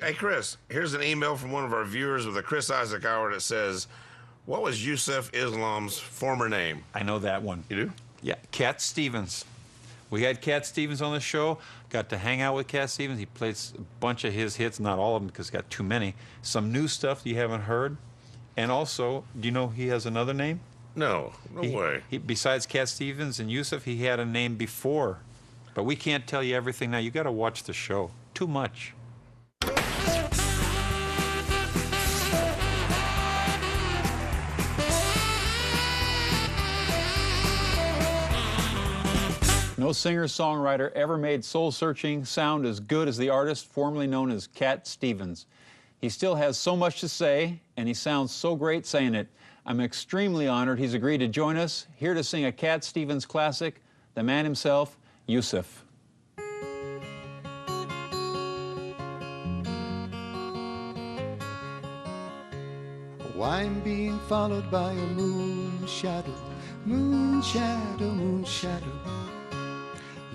Hey, Chris, here's an email from one of our viewers with a Chris Isaak hour that says, what was Yusuf Islam's former name? I know that one. You do? Yeah, Cat Stevens. We had Cat Stevens on the show. Got to hang out with Cat Stevens. He plays a bunch of his hits, not all of them because he's got too many. Some new stuff you haven't heard. And also, do you know he has another name? No, no way. Besides Cat Stevens and Yusuf, he had a name before. But we can't tell you everything now. You got to watch the show. Too much. No singer-songwriter ever made soul-searching sound as good as the artist formerly known as Cat Stevens. He still has so much to say, and he sounds so great saying it. I'm extremely honored he's agreed to join us, here to sing a Cat Stevens classic, the man himself, Yusuf. Oh, I'm being followed by a moon shadow, moon shadow, moon shadow.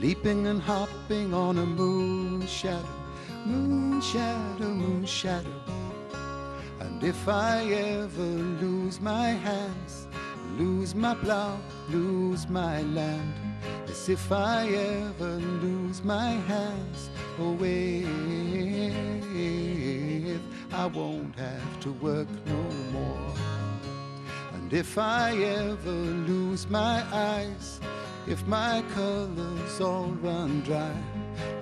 Leaping and hopping on a moon shadow, moon shadow, moon shadow. And if I ever lose my hands, lose my plow, lose my land, as if I ever lose my hands, oh, if I won't have to work no more. And if I ever lose my eyes, if my colors all run dry,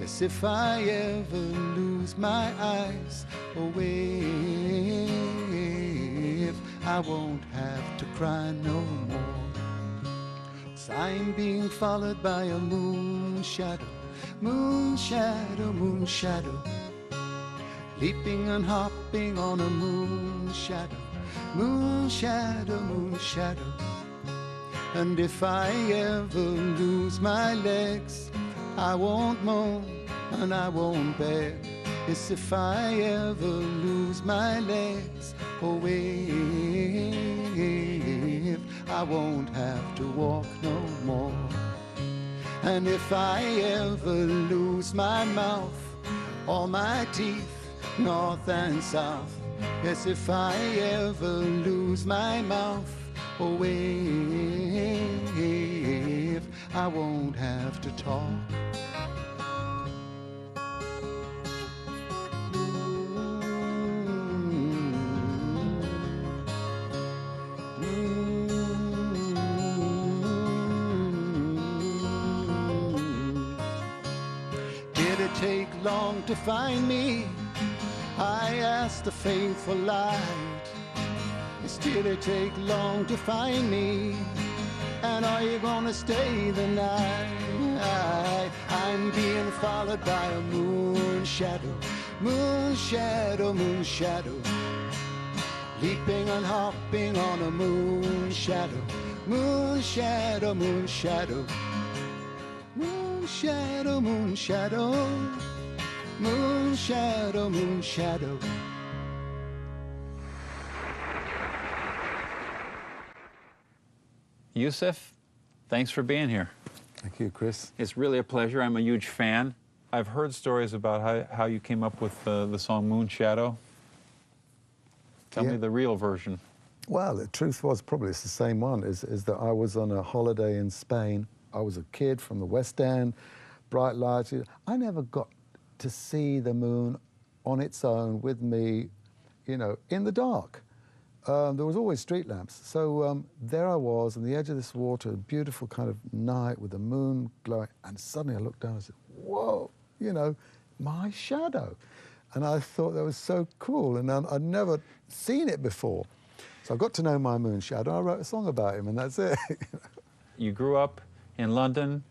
as if I ever lose my eyes, oh, if I won't have to cry no more. 'Cause I'm being followed by a moon shadow, moon shadow, moon shadow. Leaping and hopping on a moon shadow, moon shadow, moon shadow. And if I ever lose my legs, I won't moan and I won't beg. It's if I ever lose my legs, oh, if I won't have to walk no more. And if I ever lose my mouth, all my teeth, north and south, yes, if I ever lose my mouth, oh, if I won't have to talk. Did it take long to find me? I asked the faithful light. Did it take long to find me? And are you gonna stay the night? I'm being followed by a moon shadow, moon shadow, moon shadow. Leaping and hopping on a moon shadow, moon shadow, moon shadow. Moon shadow, moon shadow, moon shadow, moon shadow. Yusuf, thanks for being here. Thank you, Chris. It's really a pleasure. I'm a huge fan. I've heard stories about how you came up with the song Moon Shadow. Tell me the real version. Well, the truth was probably it's the same one, is that I was on a holiday in Spain. I was a kid from the West End, bright lights. I never got to see the moon on its own with me, you know, in the dark. There was always street lamps. So there I was on the edge of this water, a beautiful kind of night with the moon glowing, and suddenly I looked down and said, whoa, you know, my shadow. And I thought that was so cool, and I'd never seen it before. So I got to know my moon shadow. I wrote a song about him, and that's it. You grew up in London,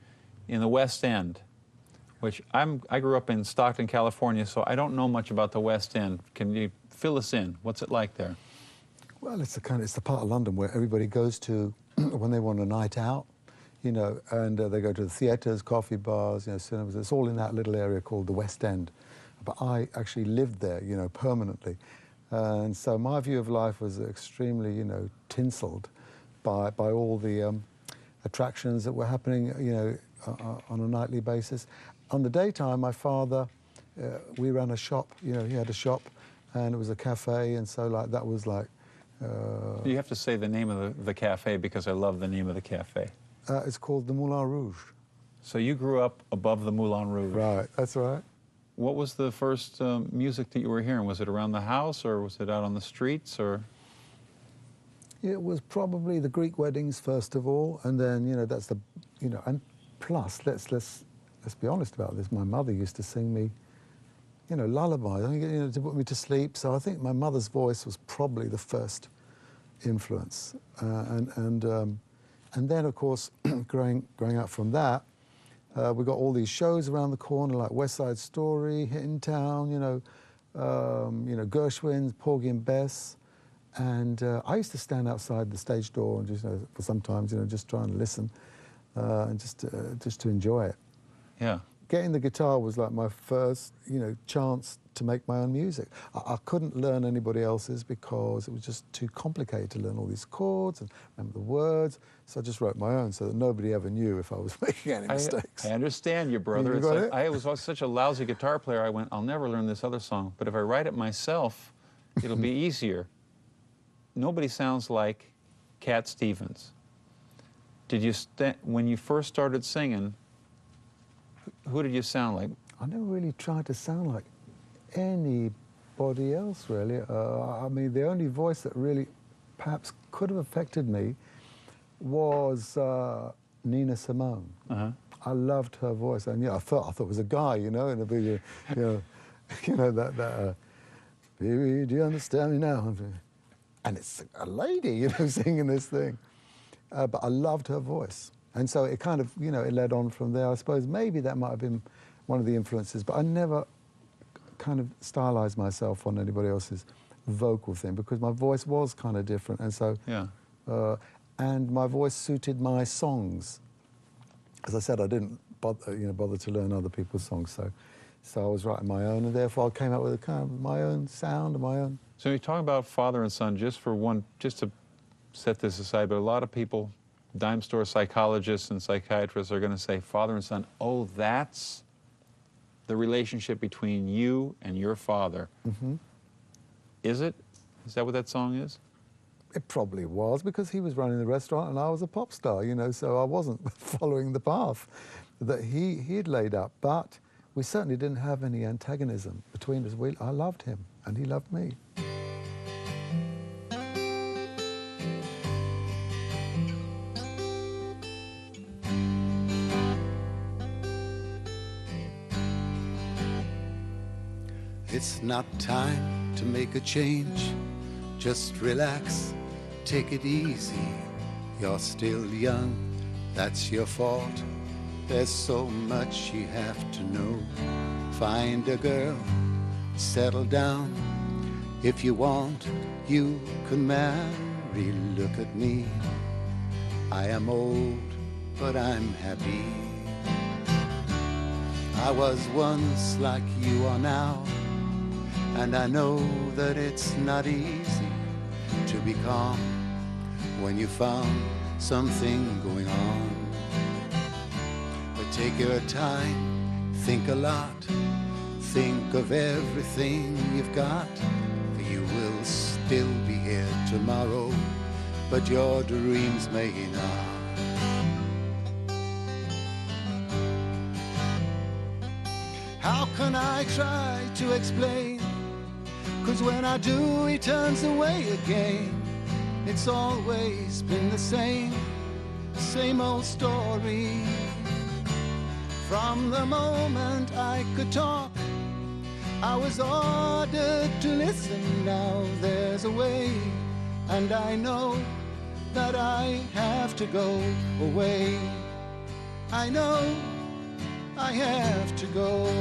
in the West End, which I grew up in Stockton, California, so I don't know much about the West End. Can you fill us in? What's it like there? Well, it's the part of London where everybody goes to when they want a night out, you know, and they go to the theatres, coffee bars, you know, cinemas. It's all in that little area called the West End. But I actually lived there, you know, permanently. And so my view of life was extremely, you know, tinseled by all the attractions that were happening, you know, on a nightly basis. On the daytime, my father we ran a shop. You know, he had a shop, and it was a cafe, and so like that was like. You have to say the name of the cafe because I love the name of the cafe. It's called the Moulin Rouge. So you grew up above the Moulin Rouge. Right, that's right. What was the first music that you were hearing? Was it around the house, or was it out on the streets, or? It was probably the Greek weddings first of all, and then that's the, and plus let's be honest about this. My mother used to sing me, lullabies. I think to put me to sleep. So I think my mother's voice was probably the first influence, and then of course growing up from that, we got all these shows around the corner like West Side Story, Hit in Town, Gershwin's, Porgy and Bess. And I used to stand outside the stage door and just, for sometimes, just trying to listen and just to enjoy it. Yeah. Getting the guitar was like my first, chance to make my own music. I couldn't learn anybody else's because it was just too complicated to learn all these chords and remember the words. So I just wrote my own so that nobody ever knew if I was making any mistakes. I understand you, brother. You got it? I was such a lousy guitar player. I went, I'll never learn this other song. But if I write it myself, it'll be easier. Nobody sounds like Cat Stevens. Did you when you first started singing, who did you sound like? I never really tried to sound like anybody else, really. I mean, the only voice that really perhaps could have affected me was Nina Simone. Uh-huh. I loved her voice, and I thought it was a guy, in a video, that baby, do you understand me now? And it's a lady, singing this thing. But I loved her voice. And so it kind of, it led on from there. I suppose maybe that might have been one of the influences, but I never kind of stylized myself on anybody else's vocal thing because my voice was kind of different. And so, yeah. And my voice suited my songs. As I said, I didn't bother to learn other people's songs. So I was writing my own, and therefore I came up with a kind of my own sound and my own. So you're talking about father and son, just to set this aside, but a lot of people, dime store psychologists and psychiatrists are going to say father and son, oh, that's the relationship between you and your father. Mm-hmm. Is it? Is that what that song is? It probably was, because he was running the restaurant and I was a pop star, so I wasn't following the path that he'd laid up. But we certainly didn't have any antagonism between us. I loved him and he loved me. It's not time to make a change. Just relax, take it easy. You're still young, that's your fault. There's so much you have to know. Find a girl, settle down. If you want, you can marry. Look at me, I am old, but I'm happy. I was once like you are now, and I know that it's not easy to be calm when you found something going on. But take your time, think a lot, think of everything you've got. For you will still be here tomorrow, but your dreams may not. How can I try to explain? 'Cause when I do, he turns away again. It's always been the same old story. From the moment I could talk, I was ordered to listen. Now there's a way, and I know that I have to go away. I know I have to go.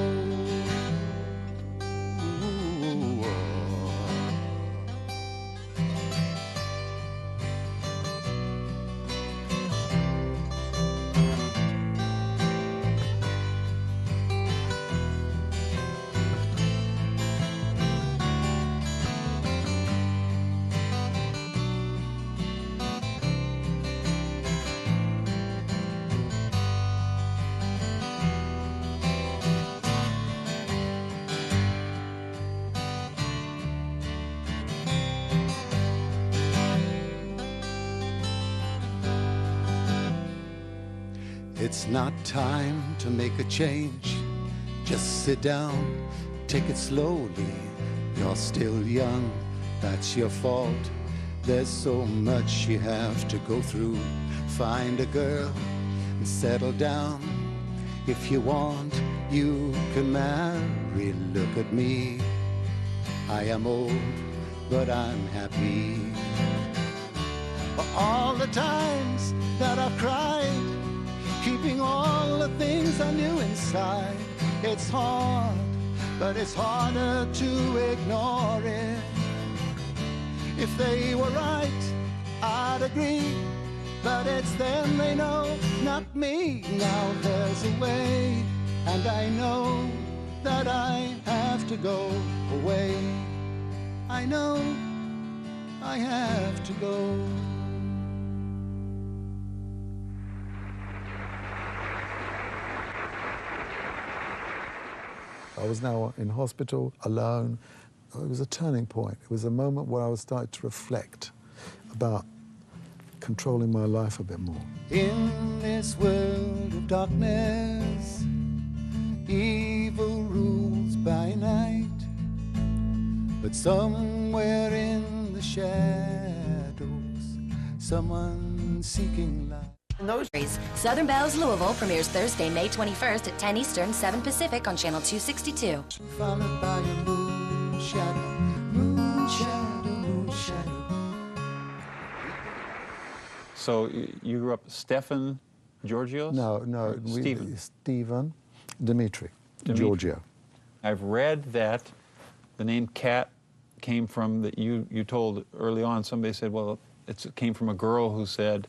It's not time to make a change. Just sit down, take it slowly. You're still young, that's your fault. There's so much you have to go through. Find a girl and settle down. If you want, you can marry. Look at me, I am old, but I'm happy. For all the times that I've cried, keeping all the things I knew inside. It's hard, but it's harder to ignore it. If they were right, I'd agree, but it's them they know, not me. Now there's a way, and I know that I have to go away. I know I have to go. I was now in hospital, alone. It was a turning point. It was a moment where I was starting to reflect about controlling my life a bit more. In this world of darkness, evil rules by night, but somewhere in the shadows, someone seeking light. In those days, Southern Bells Louisville premieres Thursday, May 21st at 10 Eastern, 7 Pacific on Channel 262. Followed by a moon shadow, moon shadow, moon shadow. So you grew up Stefan Georgios? No, Stephen Dimitri Giorgio. I've read that the name Cat came from, that you told early on, somebody said, well, it came from a girl who said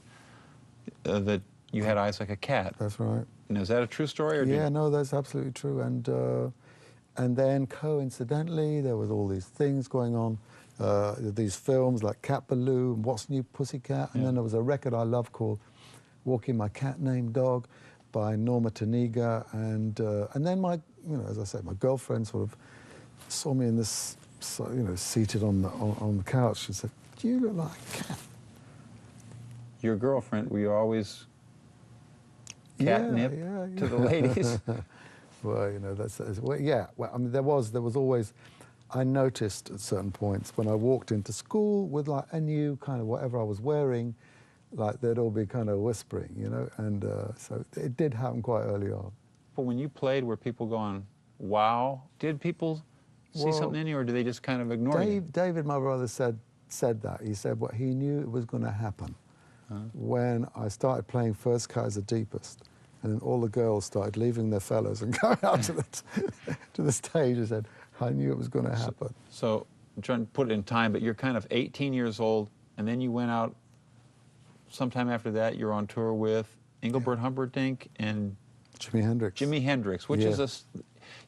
that you had eyes like a cat. That's right. And is that a true story? Or Yeah, no, that's absolutely true. And then coincidentally, there was all these things going on, these films like Cat Ballou and What's New Pussycat, and then there was a record I love called Walking My Cat Named Dog by Norma Taniga, and then my, as I said, my girlfriend sort of saw me in this, seated on the couch and said, "Do you look like a cat?" Your girlfriend, were you always catnip to the ladies? Well, well, I mean, there was always, I noticed at certain points when I walked into school with like a new kind of whatever I was wearing, like they'd all be kind of whispering, and so it did happen quite early on. But when you played, were people going, wow? Did people see something in you, or did they just kind of ignore you? David, my brother, said that. He said what he knew it was going to happen. When I started playing First Cut as a Deepest, and then all the girls started leaving their fellows and going out to the stage, and said, I knew it was going to happen. So I'm trying to put it in time, but you're kind of 18 years old, and then you went out sometime after that, you're on tour with Engelbert Humperdinck and Jimi Hendrix. Which is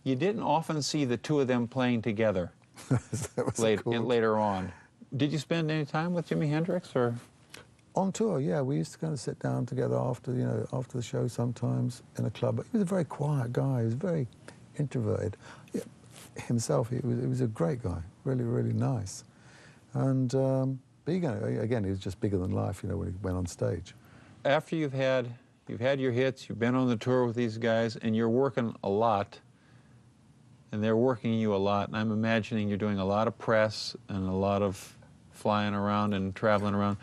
you didn't often see the two of them playing together later on. Did you spend any time with Jimi Hendrix, or? On tour, yeah, we used to kind of sit down together after the show sometimes in a club. But he was a very quiet guy. He was very introverted. Yeah, himself, he was a great guy, really, really nice. And but again, he was just bigger than life, when he went on stage. After you've had your hits, you've been on the tour with these guys, and you're working a lot, and they're working you a lot. And I'm imagining you're doing a lot of press and a lot of flying around and traveling around.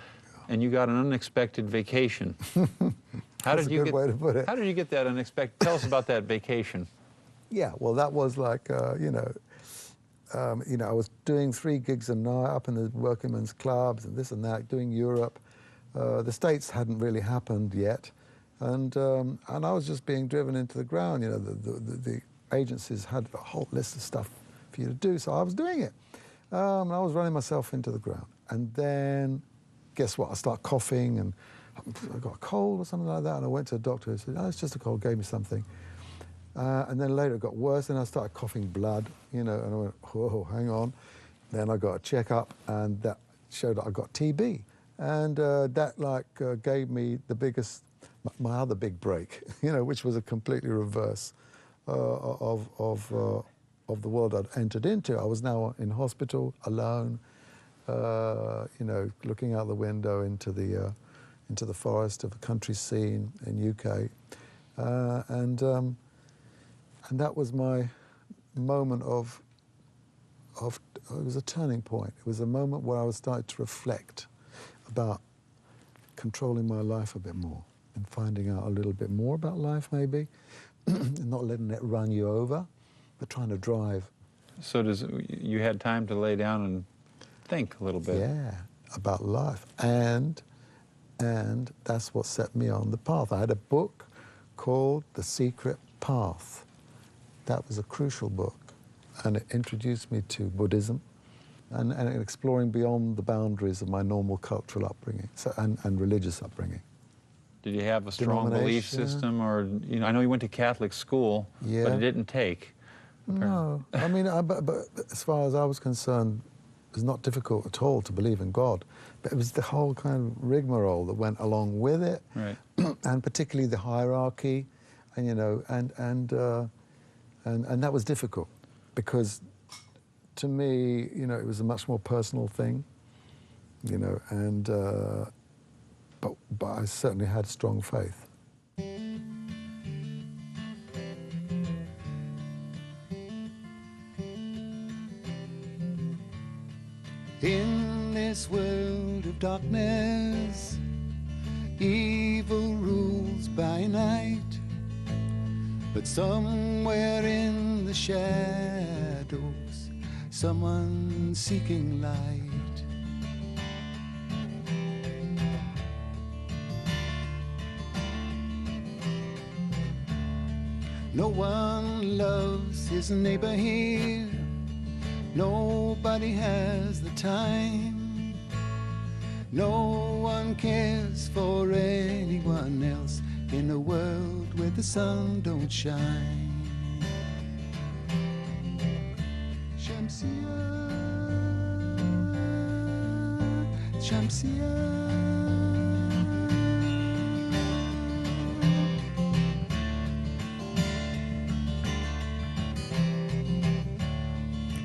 And you got an unexpected vacation. That's a good way to put it. How did you get that unexpected? Tell us about that vacation. Yeah, well, that was like, I was doing 3 gigs a night up in the working men's clubs and this and that, doing Europe. The States hadn't really happened yet, and I was just being driven into the ground. The agencies had a whole list of stuff for you to do, so I was doing it. And I was running myself into the ground, and then. Guess what? I start coughing and I got a cold or something like that, and I went to a doctor who said, "Oh, it's just a cold," gave me something. And then later it got worse, and I started coughing blood, and I went, "Whoa, hang on." Then I got a checkup, and that showed that I got TB, and that gave me my other big break, which was a completely reverse of the world I'd entered into. I was now in hospital alone. Looking out the window into the forest of a country scene in UK, And that was my moment of, it was a turning point. It was a moment where I was starting to reflect about controlling my life a bit more and finding out a little bit more about life, maybe, and not letting it run you over, but trying to drive. So you had time to lay down and think a little bit? Yeah, about life. And that's what set me on the path. I had a book called The Secret Path. That was a crucial book, and it introduced me to Buddhism and exploring beyond the boundaries of my normal cultural upbringing and religious upbringing. Did you have a strong belief system, or I know you went to Catholic school, yeah. but it didn't take? No, I mean, but as far as I was concerned, it was not difficult at all to believe in God, but it was the whole kind of rigmarole that went along with it, right. And particularly the hierarchy, and and that was difficult, because to me, it was a much more personal thing, and but I certainly had strong faith. In this world of darkness, evil rules by night, but somewhere in the shadows, someone seeking light. No one loves his neighbor here. Nobody has the time. No one cares for anyone else in a world where the sun don't shine. Shamsia, Shamsia.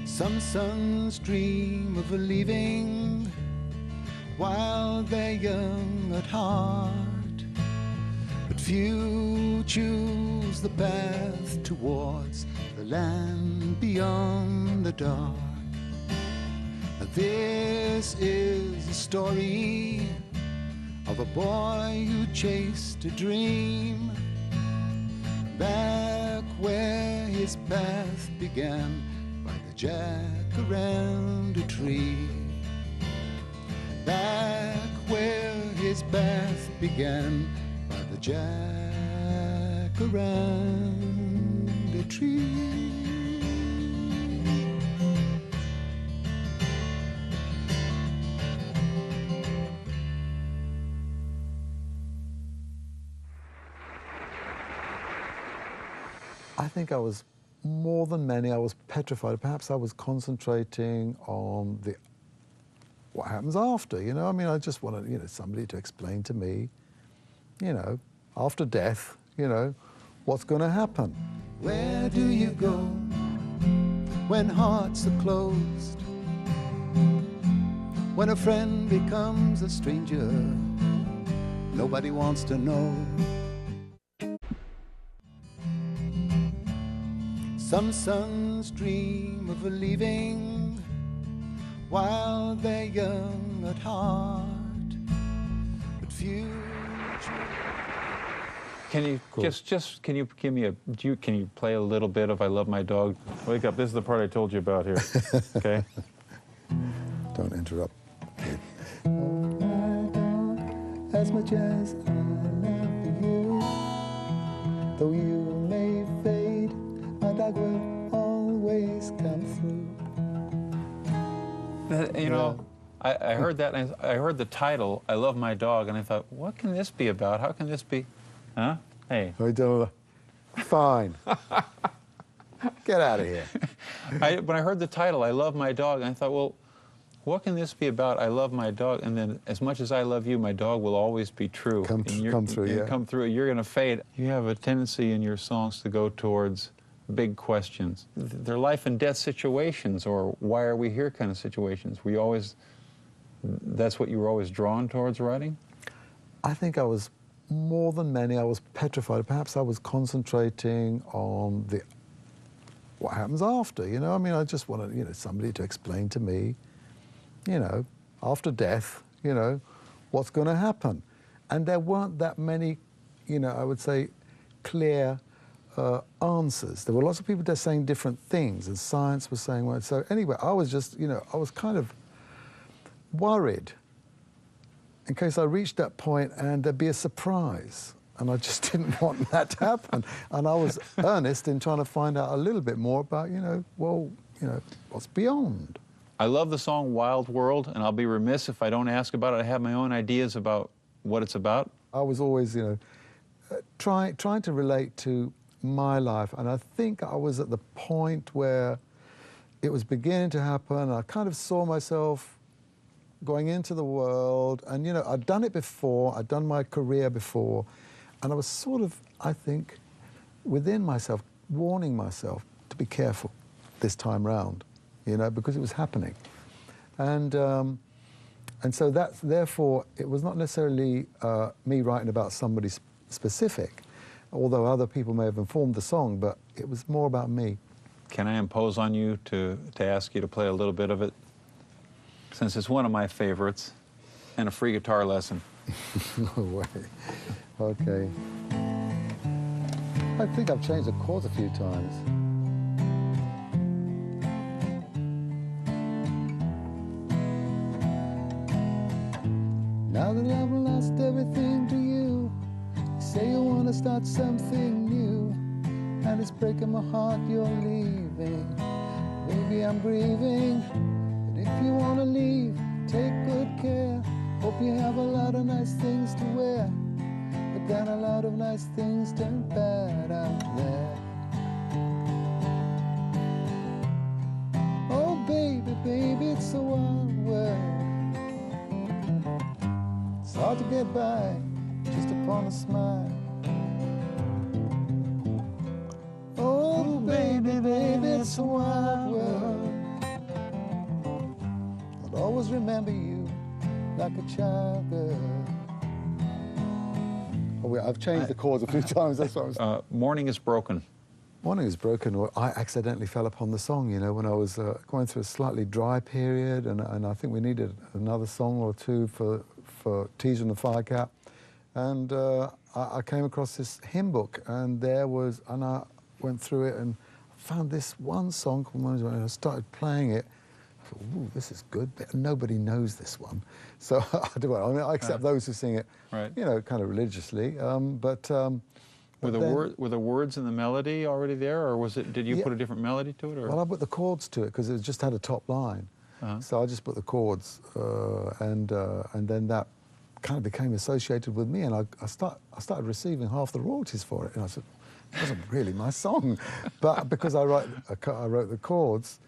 Some sons dream of leaving while they're young at heart, but few choose the path towards the land beyond the dark. This is a story of a boy who chased a dream back where his path began, by the jacaranda tree. Back where his path began, by the jacaranda tree. I think I was, more than many, I was petrified. Perhaps I was concentrating on what happens after, I mean, I just wanted, somebody to explain to me, after death, what's going to happen. Where do you go when hearts are closed? When a friend becomes a stranger, nobody wants to know. Some sons dream of leaving while they're young at heart, but few. Can you can you give me can you play a little bit of I Love My Dog? Wake up, this is the part I told you about here, okay? Don't interrupt. My dog, as much as I love you, though you may fade, my dog will always come through. I heard that, and I heard the title, I Love My Dog, and I thought, what can this be about? How can this be? Huh? Hey. Fine. Get out of here. When I heard the title, I Love My Dog, and I thought, well, what can this be about? I love my dog, and then as much as I love you, my dog will always be true. Come through, yeah. Come through. You're going to fade. You have a tendency in your songs to go towards big questions. They're life and death situations, or why are we here kind of situations. That's what you were always drawn towards writing? I think I was more than many, I was petrified. Perhaps I was concentrating on what happens after, you know? I mean, I just wanted, you know, somebody to explain to me, you know, after death, you know, what's going to happen. And there weren't that many, you know, I would say, clear answers. There were lots of people there saying different things, and science was saying, well, so anyway, I was just, you know, I was kind of worried in case I reached that point and there'd be a surprise. And I just didn't want that to happen. And I was earnest in trying to find out a little bit more about, you know, well, you know, what's beyond. I love the song Wild World, and I'll be remiss if I don't ask about it. I have my own ideas about what it's about. I was always, you know, trying to relate to my life. And I think I was at the point where it was beginning to happen. I kind of saw myself going into the world. And, you know, I'd done it before. I'd done my career before. And I was sort of, I think, within myself, warning myself to be careful this time round, you know, because it was happening. And so that's, therefore, it was not necessarily me writing about somebody specific, although other people may have informed the song, but it was more about me. Can I impose on you to ask you to play a little bit of it? Since it's one of my favorites, and a free guitar lesson. No way. Okay. I think I've changed the chords a few times. Now that I've lost everything to you, you say you want to start something new, and it's breaking my heart you're leaving. Maybe I'm grieving, but if you want to leave, take good care. Hope you have a lot of nice things to wear, but then a lot of nice things turn bad out there. Oh baby, baby, it's a wild world. It's hard to get by just upon a smile. Oh baby, baby, it's a wild world. I'll always remember you like a child girl. Oh, wait, I've changed the chords a few times. That's what I was. Morning is Broken. Morning is Broken. Well, I accidentally fell upon the song, you know, when I was going through a slightly dry period, and I think we needed another song or two for Teaser and the Fire Cap. And I came across this hymn book, and I went through it and found this one song called Morning is Broken, and I started playing it. I thought, ooh, this is good. Nobody knows this one. So I accept those who sing it, right, you know, kind of religiously. Were the words and the melody already there, or was it? Did you put a different melody to it? Or? Well, I put the chords to it because it just had a top line. So I just put the chords, and then that kind of became associated with me, and I started receiving half the royalties for it. And I said, it wasn't really my song, but because I wrote the chords,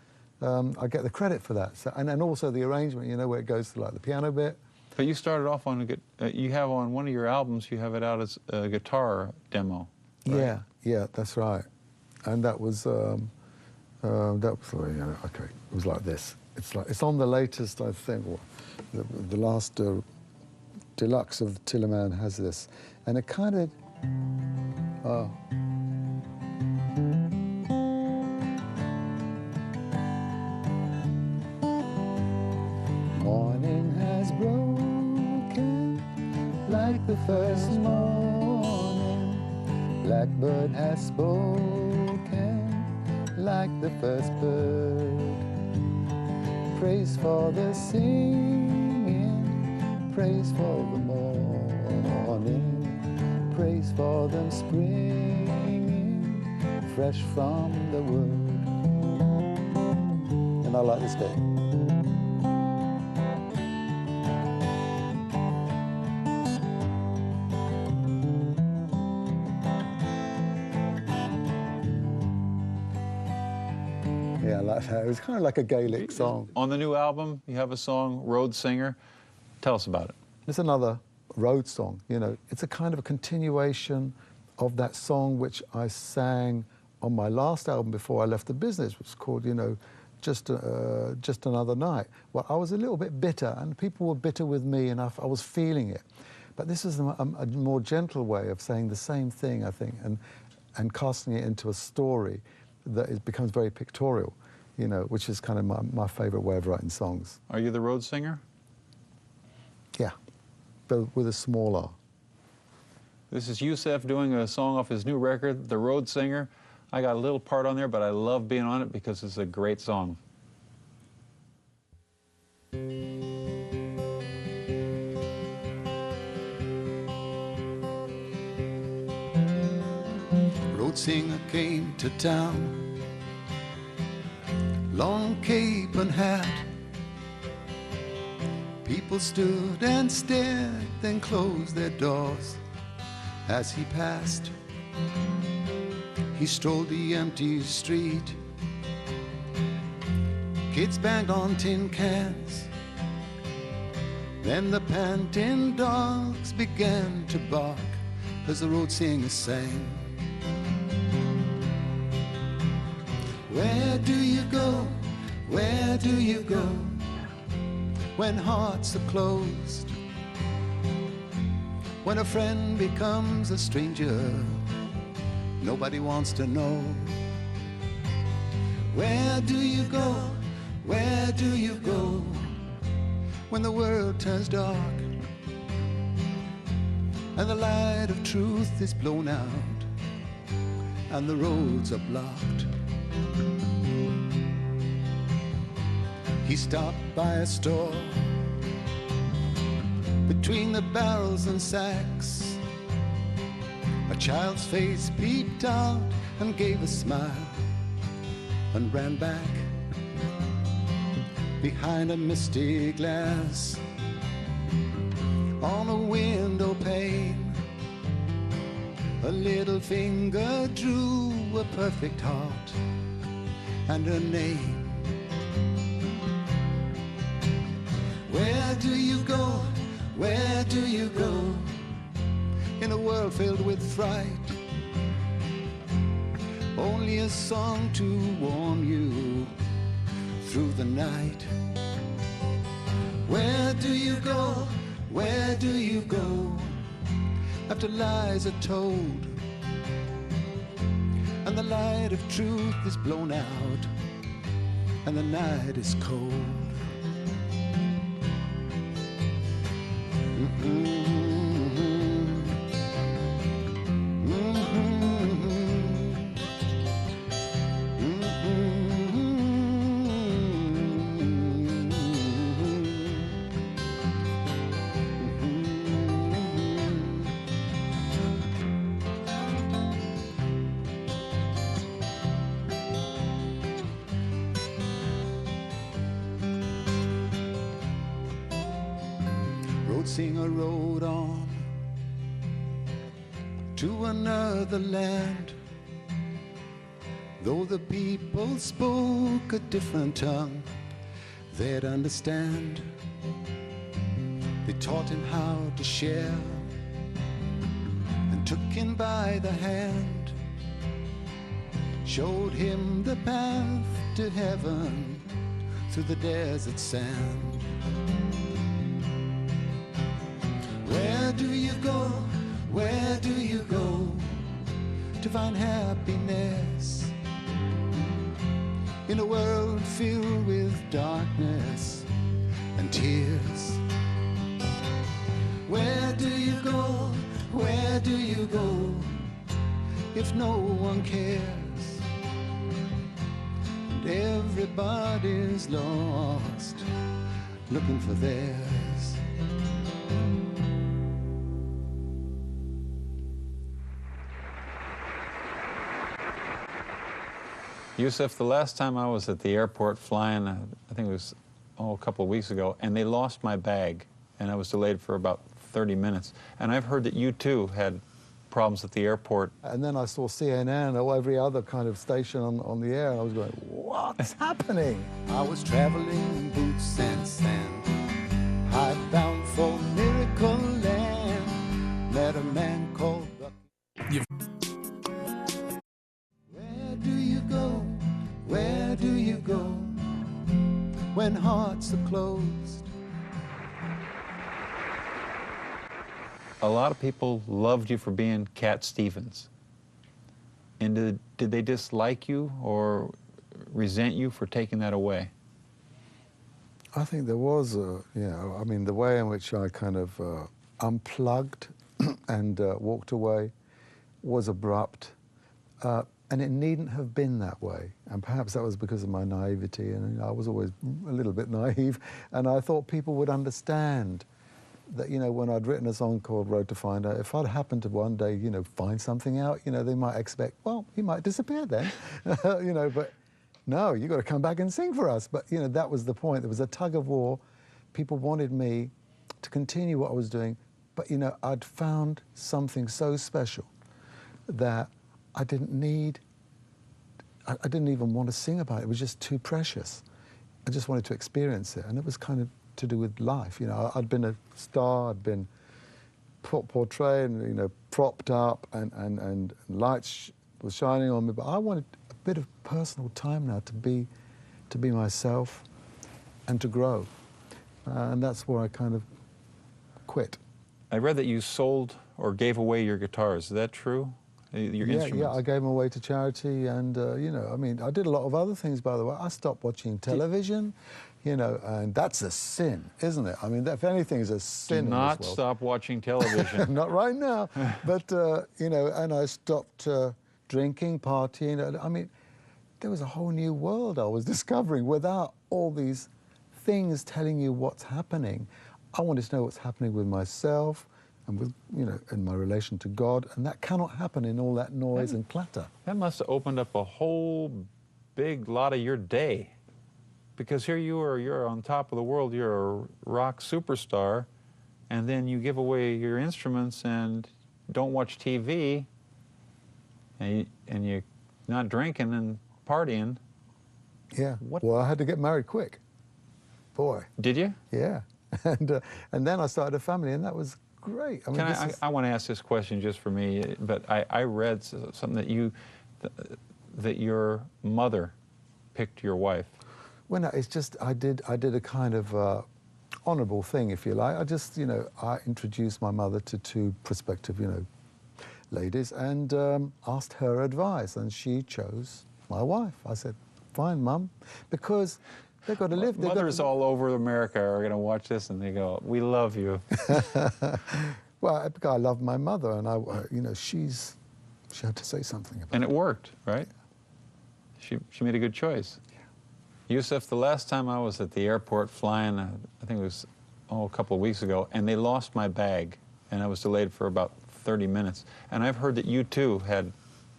I get the credit for that. So, and then also the arrangement, you know, where it goes to like the piano bit. But you started off on you have on one of your albums, you have it out as a guitar demo. Right? Yeah, that's right. And that was okay. It was like this. It's on the latest, I think, the last deluxe of Tillerman has this, and it kind of. Morning has broken like the first morning. Blackbird has spoken like the first bird. Praise for the singing, praise for the morning, praise for them springing fresh from the wood. And I like this bit. Yeah, I like that. It was kind of like a Gaelic song. On the new album, you have a song, Road Singer. Tell us about it. It's another road song, you know. It's a kind of a continuation of that song which I sang on my last album before I left the business, which was called, you know, Just Another Night. Well, I was a little bit bitter, and people were bitter with me, and I was feeling it. But this is a more gentle way of saying the same thing, I think, and casting it into a story that it becomes very pictorial, you know, which is kind of my favorite way of writing songs. Are you the road singer? Yeah, but with a small R. This is Yusuf doing a song off his new record, The Road Singer. I got a little part on there, but I love being on it because it's a great song. Road singer came to town, long cape and hat. People stood and stared, then closed their doors as he passed. He strolled the empty street. Kids banged on tin cans. Then the panting dogs began to bark as the road singer sang. Where do you go? Where do you go when hearts are closed? When a friend becomes a stranger, nobody wants to know. Where do you go? Where do you go when the world turns dark and the light of truth is blown out and the roads are blocked? He stopped by a store. Between the barrels and sacks, a child's face peeped out and gave a smile and ran back behind a misty glass. On a window pane, a little finger drew a perfect heart and her name. Where do you go? Where do you go in a world filled with fright? Only a song to warm you through the night. Where do you go? Where do you go after lies are told and the light of truth is blown out and the night is cold? Road singer rode on to another land. Though the people spoke a different tongue, they'd understand. They taught him how to share and took him by the hand, showed him the path to heaven through the desert sand. Where do you go? Where do you go to find happiness in a world filled with darkness and tears? Where do you go? Where do you go if no one cares and everybody's lost looking for theirs? Yusuf, the last time I was at the airport flying, I think it was a couple of weeks ago, and they lost my bag, and I was delayed for about 30 minutes. And I've heard that you too had problems at the airport. And then I saw CNN or every other kind of station on the air, and I was going, what's happening? I was traveling in boots and sand, hidebound for Miracle Land. Met a man called Bucky. Where do you go? Where do you go when hearts are closed? A lot of people loved you for being Cat Stevens. And did they dislike you or resent you for taking that away? I think there was, I mean, the way in which I kind of unplugged and walked away was abrupt. And it needn't have been that way. And perhaps that was because of my naivety, and I was always a little bit naive, and I thought people would understand that, when I'd written a song called Road to Find Out, if I'd happened to one day, find something out, they might expect, well, he might disappear then, but no, you got to come back and sing for us. But, that was the point. There was a tug of war. People wanted me to continue what I was doing, but, I'd found something so special that I didn't even want to sing about it. It was just too precious. I just wanted to experience it. And it was kind of to do with life. I'd been a star, I'd been portrayed, propped up, and lights was shining on me. But I wanted a bit of personal time now to be myself and to grow. And that's where I kind of quit. I read that you sold or gave away your guitars. Is that true? Your instruments? Yeah, I gave them away to charity, and I mean, I did a lot of other things, by the way. I stopped watching television, and that's a sin, isn't it? I mean, if anything is a sin Do in not this world. stop watching television. Not right now, but and I stopped drinking, partying. I mean, there was a whole new world I was discovering without all these things telling you what's happening. I wanted to know what's happening with myself, and with, in my relation to God, and that cannot happen in all that noise and clatter. That must have opened up a whole big lot of your day. Because here you're on top of the world, you're a rock superstar, and then you give away your instruments and don't watch TV, and you're not drinking and partying. Yeah, well, I had to get married quick. Boy. Did you? Yeah, and then I started a family, and that was great. I mean, I want to ask this question just for me, but I read something that your mother picked your wife. Well, no, it's just I did a kind of honourable thing, if you like. I just, I introduced my mother to two prospective, ladies, and asked her advice, and she chose my wife. I said, fine, Mum, because they've got to live. Mothers all over America are going to watch this and they go, we love you. Well, because I love my mother, and she had to say something about it. And it worked, right? She made a good choice. Yeah. Yusuf, the last time I was at the airport flying, I think it was a couple of weeks ago, and they lost my bag, and I was delayed for about 30 minutes. And I've heard that you too had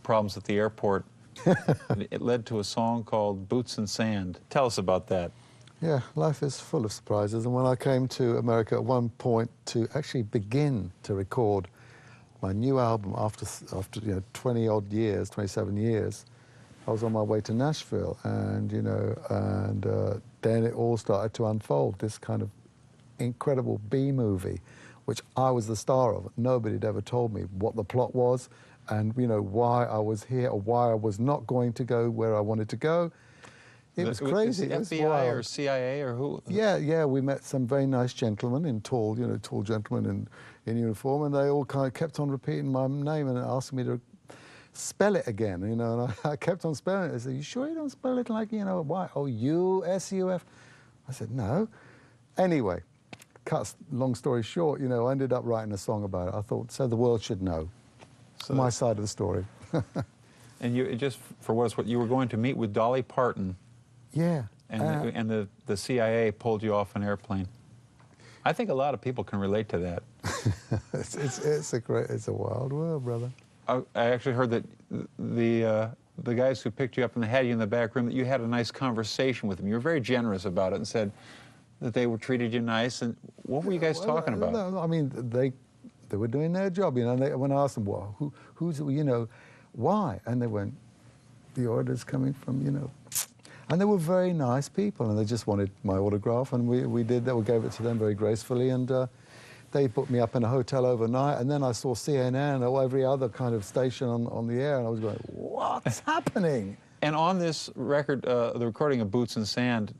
problems at the airport. It led to a song called Boots and Sand. Tell us about that. Yeah, life is full of surprises. And when I came to America at one point to actually begin to record my new album after 20-odd years, 27 years, I was on my way to Nashville, and then it all started to unfold. This kind of incredible B movie, which I was the star of. Nobody had ever told me what the plot was, and why I was here or why I was not going to go where I wanted to go. It was crazy. Was it FBI or CIA or who? Yeah. We met some very nice gentlemen tall gentlemen in uniform, and they all kind of kept on repeating my name and asking me to spell it again. And I kept on spelling it. They said, "You sure you don't spell it like why? Oh, U-S-U-F." I said, "No." Anyway, long story short, I ended up writing a song about it. I thought, so the world should know. So my side of the story. And you, just for what it's worth, you were going to meet with Dolly Parton. Yeah. And the CIA pulled you off an airplane. I think a lot of people can relate to that. It's a wild world, brother. I actually heard that the guys who picked you up and had you in the back room, that you had a nice conversation with them. You were very generous about it and said that they treated you nice. And what were you guys talking about? No, I mean, they were doing their job, And when I asked them, well, who's why? And they went, the order's coming from, And they were very nice people, and they just wanted my autograph, and we did that. We gave it to them very gracefully, and they put me up in a hotel overnight, and then I saw CNN or every other kind of station on the air, and I was going, what's happening? And on this record, the recording of Boots and Sand,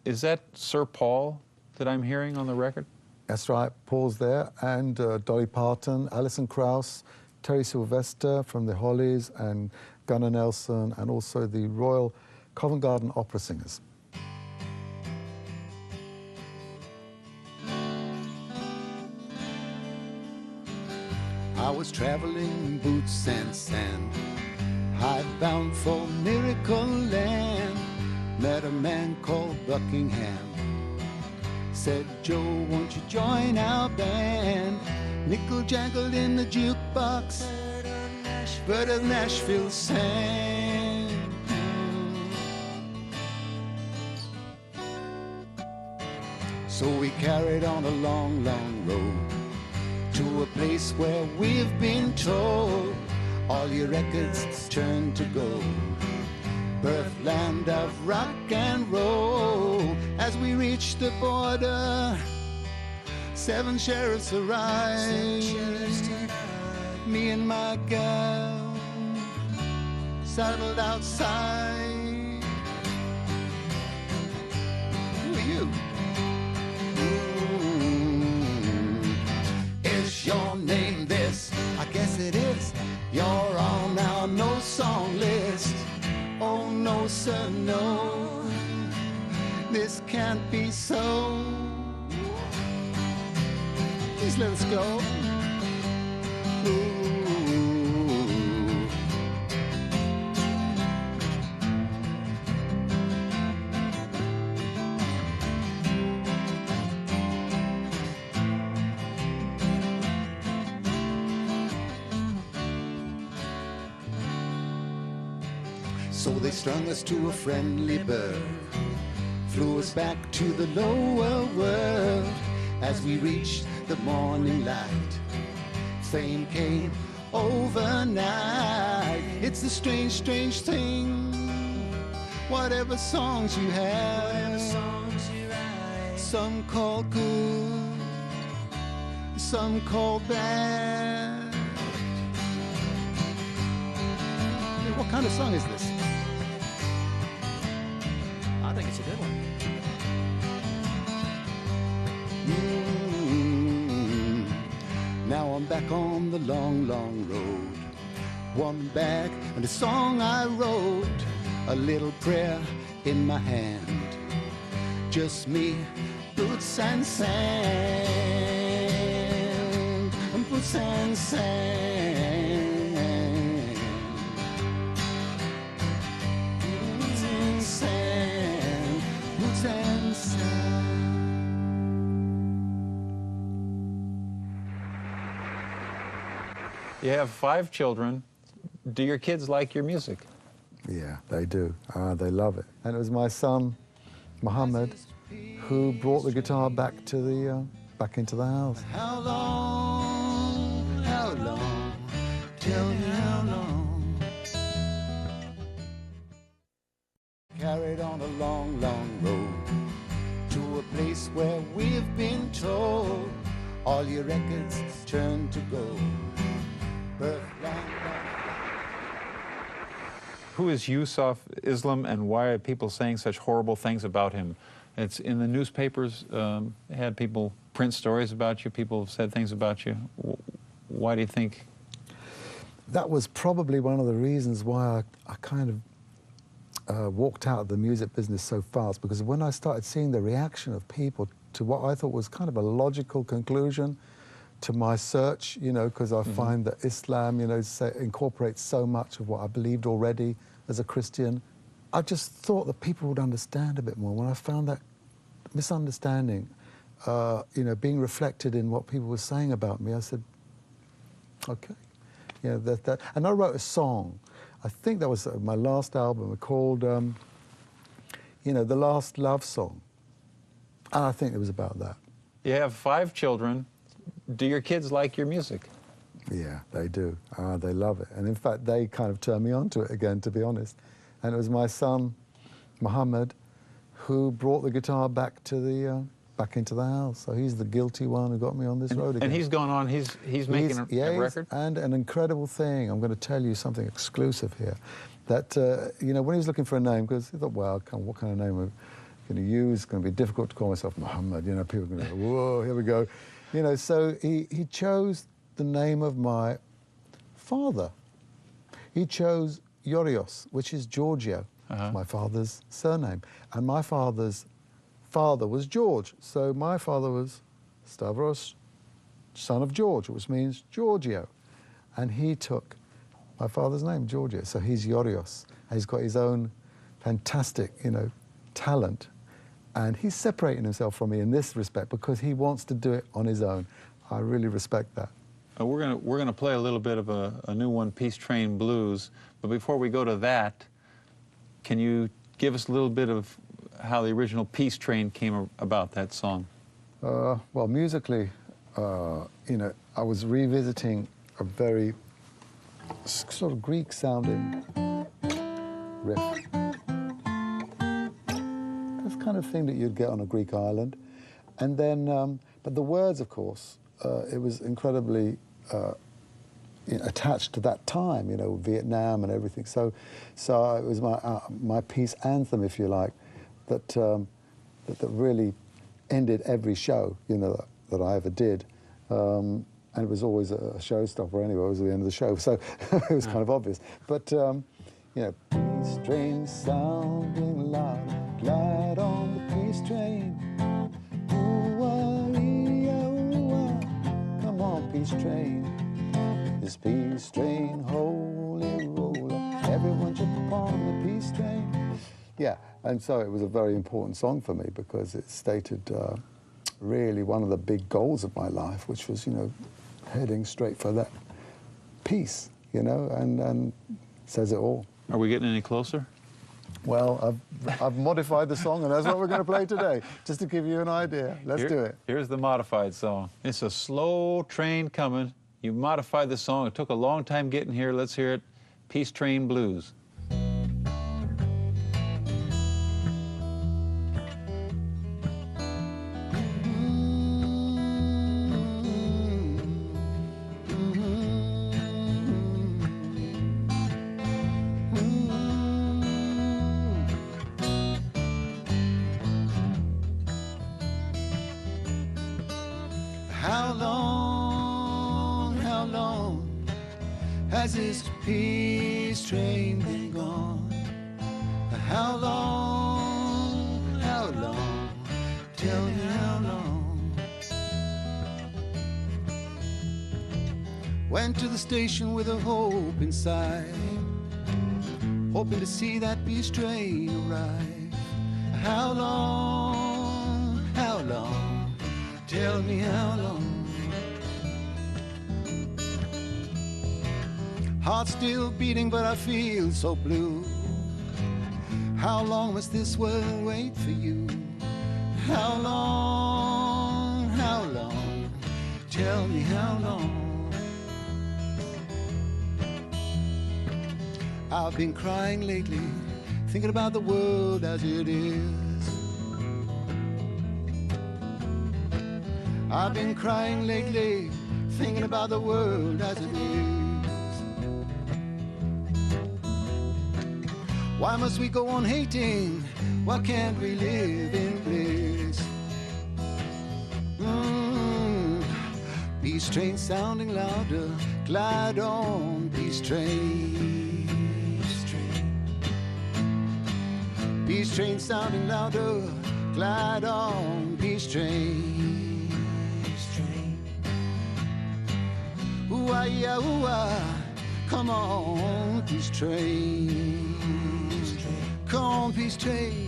is that Sir Paul that I'm hearing on the record? That's right, Paul's there, and Dolly Parton, Alison Krauss, Terry Sylvester from the Hollies, and Gunnar Nelson, and also the Royal Covent Garden Opera Singers. I was traveling boots and sand, high-bound for Miracle Land. Met a man called Buckingham. Said, Joe, won't you join our band? Nickel jangled in the jukebox, Bird of Nashville sang. So we carried on a long, long road to a place where we've been told all your records turn to gold. Birthland of rock and roll. As we reached the border, 7 sheriffs arrived. Me and my gal saddled outside. Who are you? Is your name this? I guess it is. You're on our no song list. Oh no, sir, no, this can't be so. Please let us go. Ooh. So they strung us to a friendly bird, flew us back to the lower world. As we reached the morning light, fame came overnight. It's a strange, strange thing. Whatever songs you have, some call good, some call bad. What kind of song is this? I think it's a good one. Now I'm back on the long, long road. One bag and a song I wrote. A little prayer in my hand. Just me, boots and sand. Boots and sand. Boots and sand. Boots and sand. You have 5 children. Do your kids like your music? Yeah, they do. They love it. And it was my son, Muhammad, who brought the guitar back into the house. How long, tell me how long. Carried on a long, long road to a place where we've been told all your records turn to gold. Who is Yusuf Islam, and why are people saying such horrible things about him? It's in the newspapers, had people print stories about you, people have said things about you. Why do you think? That was probably one of the reasons why I kind of walked out of the music business so fast, because when I started seeing the reaction of people to what I thought was kind of a logical conclusion to my search, you know, because I find that Islam, you know, incorporates so much of what I believed already as a Christian. I just thought that people would understand a bit more. When I found that misunderstanding, you know, being reflected in what people were saying about me, I said, okay. You know, and I wrote a song. I think that was my last album, called, you know, The Last Love Song. And I think it was about that. You have 5 children. Do your kids like your music? Yeah, they do. They love it. And in fact, they kind of turned me on to it again, to be honest. And it was my son, Muhammad, who brought the guitar back into the house. So he's the guilty one who got me on this road again. And he's gone on, he's making a record? And an incredible thing. I'm going to tell you something exclusive here. That, you know, when he was looking for a name, because he thought, well, what kind of name? going to use. It's going to be difficult to call myself Muhammad. You know, people are going to go, whoa, here we go. You know, so he chose the name of my father. He chose Yorios, which is Giorgio, my father's surname. And my father's father was George. So my father was Stavros, son of George, which means Giorgio. And he took my father's name, Giorgio. So he's Yorios. And he's got his own fantastic, you know, talent. And he's separating himself from me in this respect because he wants to do it on his own. I really respect that. We're gonna play a little bit of a new one, Peace Train Blues. But before we go to that, can you give us a little bit of how the original Peace Train came about, that song? Well, musically, you know, I was revisiting a very sort of Greek-sounding riff. This kind of thing that you'd get on a Greek island. And then, but the words, of course, it was incredibly you know, attached to that time, you know, Vietnam and everything. So it was my peace anthem, if you like, that really ended every show, you know, that I ever did. And it was always a showstopper anyway. It was the end of the show, so it was kind of obvious. But you know, peace train sounding loud, glide on the peace train. Come on, peace train. This peace train, holy roller, everyone jump upon the peace train. Yeah, and so it was a very important song for me because it stated really one of the big goals of my life, which was, you know, heading straight for that peace, you know, and says it all. Are we getting any closer? Well, I've modified the song, and that's what we're going to play today, just to give you an idea. Let's do it. Here's the modified song. It's a slow train coming. You modified the song. It took a long time getting here. Let's hear it. Peace Train Blues. How long has this peace train been gone? How long, tell me how long? Went to the station with a hope inside, hoping to see that peace train arrive. How long, tell me how long? Heart still beating, but I feel so blue. How long must this world wait for you? How long, tell me how long? I've been crying lately, thinking about the world as it is. I've been crying lately, thinking about the world as it is. Why must we go on hating? Why can't we live in bliss? Peace train sounding louder, glide on, peace train. Peace train sounding louder, glide on, peace train. Ooh-ah, yeah, ooh-ah, come on, peace train. Come on, peace train.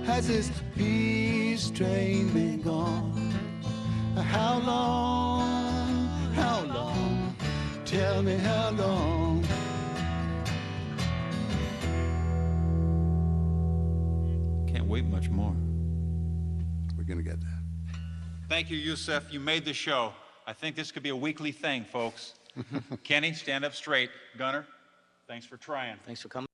Has this peace train been gone? How long, tell me how long? Can't wait much more. We're gonna get there. Thank you, Yusuf. You made the show. I think this could be a weekly thing, folks. Kenny, stand up straight. Gunner, thanks for trying. Thanks for coming.